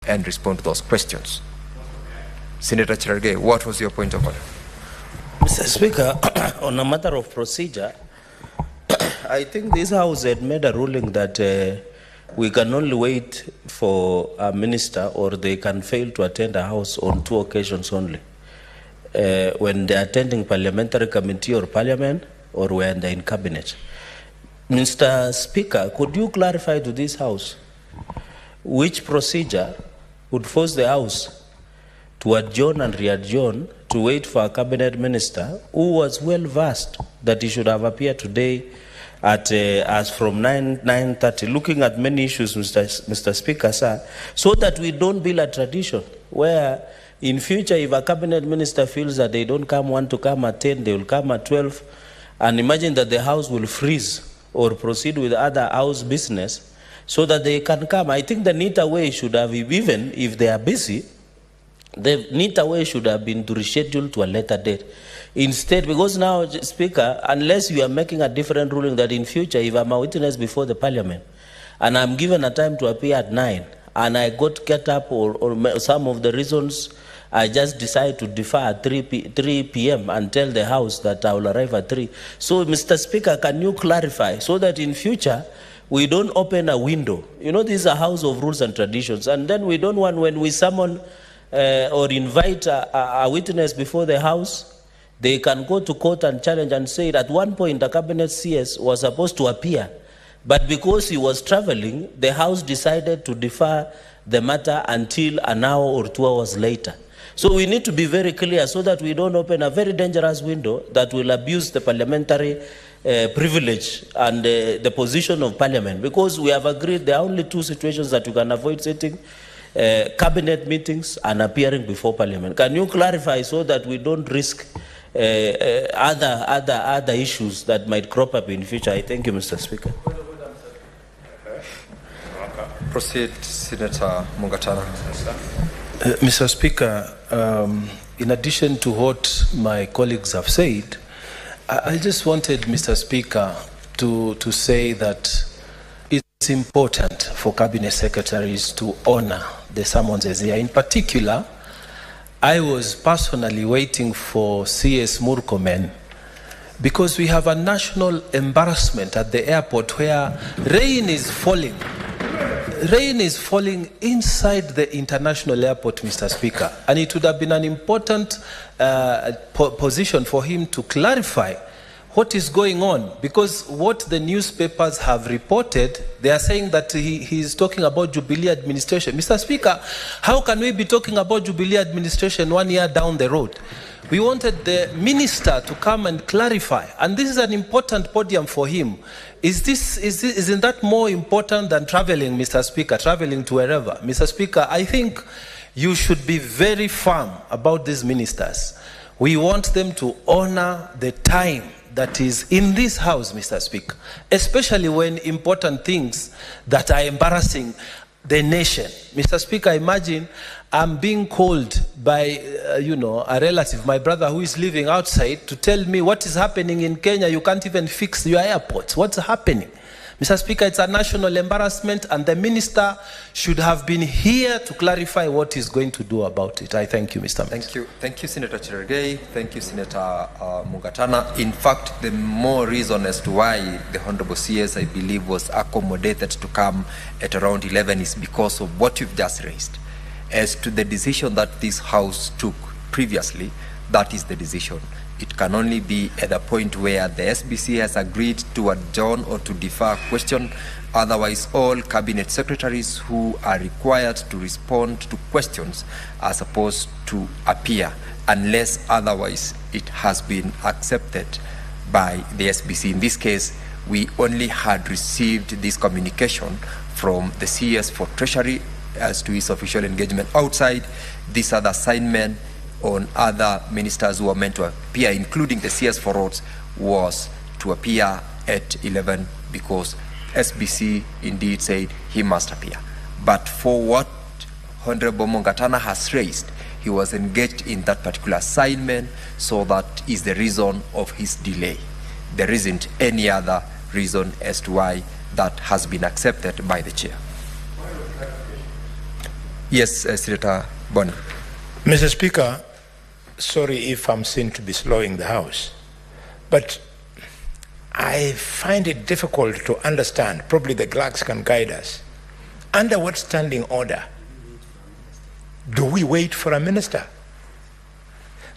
and respond to those questions. Senator Cherargei, what was your point of order? Mr. Speaker, on a matter of procedure, I think this House had made a ruling that we can only wait for a minister, or they can fail to attend a House on 2 occasions only. When they're attending parliamentary committee or parliament, or when they're in cabinet. Mr. Speaker, could you clarify to this House which procedure would force the House to adjourn and re-adjourn to wait for a cabinet minister who was well versed that he should have appeared today at as from 9:30, looking at many issues, Mr. Speaker, sir, so that we don't build a tradition where in future, if a cabinet minister feels that they don't want to come at 10, they will come at 12, and imagine that the House will freeze or proceed with other House business so that they can come. I think the neater way should have, even if they are busy, the neater way should have been to reschedule to a later date. Instead, because now, Speaker, unless you are making a different ruling that in future, if I'm a witness before the Parliament, and I'm given a time to appear at 9, and I get up, or some of the reasons, I just decide to defer at 3 p.m. and tell the House that I will arrive at 3. So, Mr. Speaker, can you clarify so that in future, we don't open a window? You know, this is a house of rules and traditions, and then we don't want, when we summon or invite a witness before the House, they can go to court and challenge and say at one point the cabinet CS was supposed to appear, but because he was traveling, the House decided to defer the matter until an hour or 2 hours later. So we need to be very clear so that we don't open a very dangerous window that will abuse the parliamentary privilege and the position of Parliament, because we have agreed there are only 2 situations that you can avoid sitting, cabinet meetings and appearing before Parliament. Can you clarify so that we don't risk other issues that might crop up in future? I thank you, Mr. Speaker. Proceed, Senator Mungatana. Mr. Speaker, in addition to what my colleagues have said, I just wanted, Mr. Speaker, to say that it's important for cabinet secretaries to honor the summonses here. In particular, I was personally waiting for CS Murkomen because we have a national embarrassment at the airport where rain is falling. Rain is falling inside the international airport, Mr. Speaker, and it would have been an important position for him to clarify what is going on, because what the newspapers have reported, they are saying that he is talking about Jubilee administration. Mr. Speaker, how can we be talking about Jubilee administration 1 year down the road? We wanted the minister to come and clarify, and this is an important podium for him. Isn't that more important than traveling, Mr. Speaker, traveling to wherever? Mr. Speaker, I think you should be very firm about these ministers. We want them to honor the time that is in this House, Mr. Speaker, especially when important things that are embarrassing the nation. Mr. Speaker, imagine I'm being called by, a relative, my brother who is living outside, to tell me what is happening in Kenya. You can't even fix your airports. What's happening? Mr. Speaker, it's a national embarrassment, and the minister should have been here to clarify what he's going to do about it. I thank you, Mr. Minister. Thank you, Senator Cherargei. Thank you, Senator Mungatana. In fact, the more reason as to why the Honorable CS, I believe, was accommodated to come at around 11 is because of what you've just raised. As to the decision that this House took previously, that is the decision. It can only be at a point where the SBC has agreed to adjourn or to defer a question. Otherwise, all cabinet secretaries who are required to respond to questions are supposed to appear, unless otherwise it has been accepted by the SBC. In this case, we only had received this communication from the CS for Treasury as to his official engagement outside. These are the assignment on other ministers who were meant to appear, including the CS for Roads, was to appear at 11 because SBC indeed said he must appear. But for what Honorable Mungatana has raised, he was engaged in that particular assignment, so that is the reason of his delay. There isn't any other reason as to why that has been accepted by the chair. Yes, Senator Boni. Mr. Speaker, sorry if I'm seen to be slowing the House, but I find it difficult to understand, probably the clerks can guide us, under what standing order do we wait for a minister?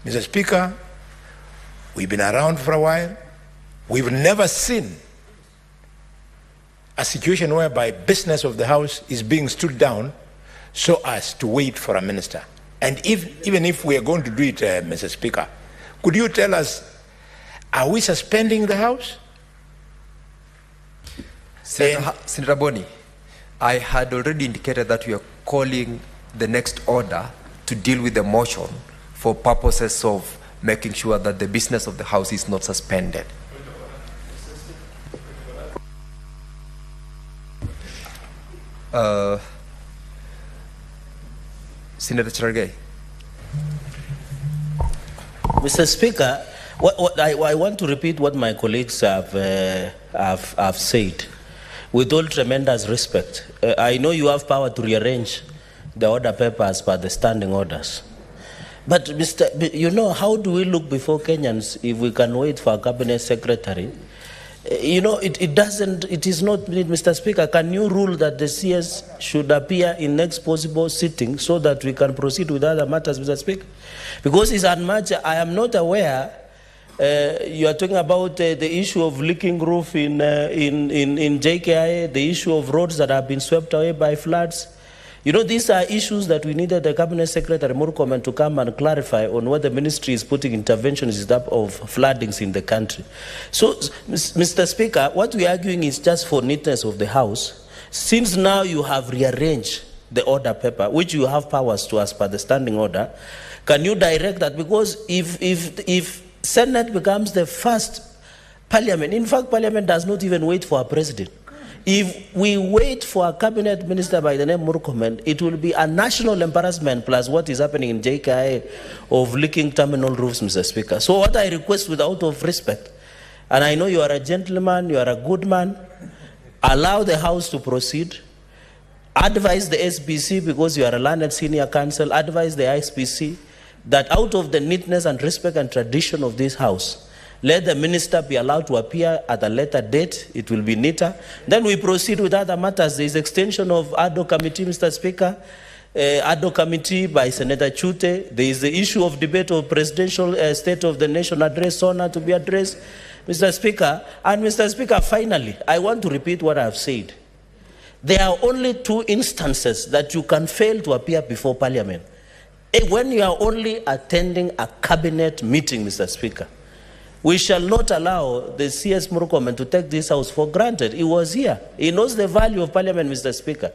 Mr. Speaker, we've been around for a while. We've never seen a situation whereby business of the House is being stood down so as to wait for a minister. And even if we are going to do it, Mr. Speaker, could you tell us, are we suspending the House? Senator Boni, I had already indicated that we are calling the next order to deal with the motion for purposes of making sure that the business of the House is not suspended. Senator Cherargei. Mr. Speaker, I want to repeat what my colleagues have said. With all tremendous respect, I know you have power to rearrange the order papers by the standing orders. But, you know, how do we look before Kenyans if we can wait for a cabinet secretary? You know, it is not, Mr. Speaker, can you rule that the CS should appear in next possible sitting so that we can proceed with other matters, Mr. Speaker? Because it's unmatched. I am not aware. You are talking about the issue of leaking roof in JKIA, the issue of roads that have been swept away by floods. You know, these are issues that we needed the Cabinet Secretary Murkomen to come and clarify on what the ministry is putting interventions of floodings in the country. So, Mr. Speaker, what we are arguing is just for neatness of the House. Since now you have rearranged the order paper, which you have powers to as per the standing order, can you direct that? Because if Senate becomes the first parliament, in fact, parliament does not even wait for a president. If we wait for a cabinet minister by the name Murkomen, it will be a national embarrassment plus what is happening in JKIA of leaking terminal roofs, Mr. Speaker. So what I request with out of respect, and I know you are a gentleman, you are a good man, allow the House to proceed, advise the SBC because you are a learned senior counsel, advise the ISPC that out of the neatness and respect and tradition of this House, let the minister be allowed to appear at a later date. It will be neater. Then we proceed with other matters. There is extension of ad hoc committee, Mr. Speaker, ad hoc committee by Senator Chute. There is the issue of debate of presidential State of the Nation address to be addressed, Mr. Speaker. And Mr. Speaker, finally, I want to repeat what I have said. There are only two instances that you can fail to appear before Parliament. When you are only attending a cabinet meeting, Mr. Speaker. We shall not allow the CS Murkomen to take this House for granted. He was here. He knows the value of Parliament, Mr. Speaker.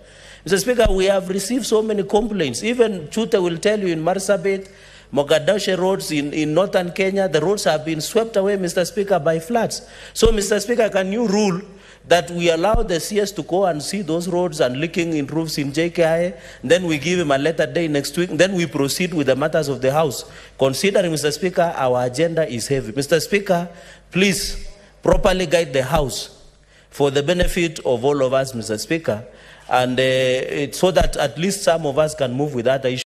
Mr. Speaker, we have received so many complaints. Even Chute will tell you in Marsabit, Mogadishu roads in northern Kenya, the roads have been swept away, Mr. Speaker, by floods. So, Mr. Speaker, can you rule that we allow the CS to go and see those roads and leaking in roofs in JKI, then we give him a later day next week, then we proceed with the matters of the House. Considering, Mr. Speaker, our agenda is heavy. Mr. Speaker, please properly guide the House for the benefit of all of us, Mr. Speaker, and so that at least some of us can move with other issues.